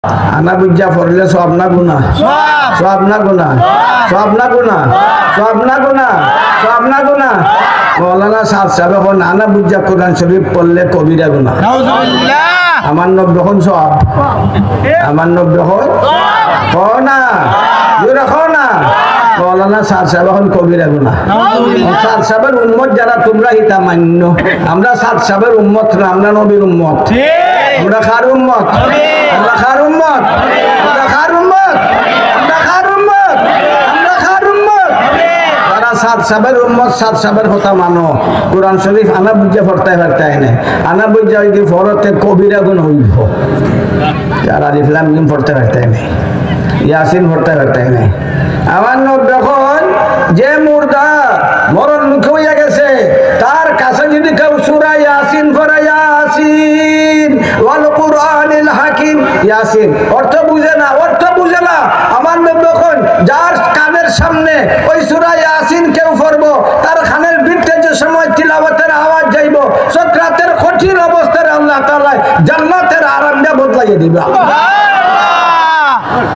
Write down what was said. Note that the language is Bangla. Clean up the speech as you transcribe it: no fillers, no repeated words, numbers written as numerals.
আনা বুঝা পড়লে সব না গুনা, সব না গুনা, সব না গুনা, সব না গুনা, সব না গুনা। মৌলানা সাহেব সাহেব এখন আনা বুঝা কোরআন শরীফ পড়লে কবিরা গুনা। আমার নব্বই এখন সব, আমার নব্বই এখন না না। মৌলানা সাহেব সাহেব এখন কবিরা গুনা। সাহেব সাহেবের উম্মত যারা তোমরা হিতা মান্য, আমরা সাহেব সাহেবের উম্মত না, আমরা নবীর উম্মত। আমরা খার উম্মত, আমরা খার উম্মত, আমরা খার উম্মত, আমরা খার উম্মত, আমরা খার উম্মত। যারা সাত সাবের উম্মত, সাত সাবের কথা মানো। কোরআন শরীফ আনা বুঝে পড়তে পারতাই না, আনা বুঝে ওই যে ফরতে কবিরা গুণ হইব। যারা আলিফ লাম মিম পড়তে পারতাই না, ইয়াসিন পড়তে পারতাই না। আমার নব যখন যে মুর্দা মরণ মুখে হইয়া গেছে, তার কাছে যদি কেউ সূরা ইয়াসিন পড়ে, ইয়াসিন ওয়াল কুরআনিল হাকিম, ইয়াসিন অর্থ বুঝে না, অর্থ বুঝে না। আমার নবী যখন যার কানের সামনে ওই সূরা ইয়াসিন কেউ পড়বো, তার কানের ভিতরে যে সময় তিলাওয়াতের আওয়াজ যাইব, সাকরাতের কঠিন অবস্থায় আল্লাহ তাআলা জান্নাতের আরামটা বদলাইয়া দিবে।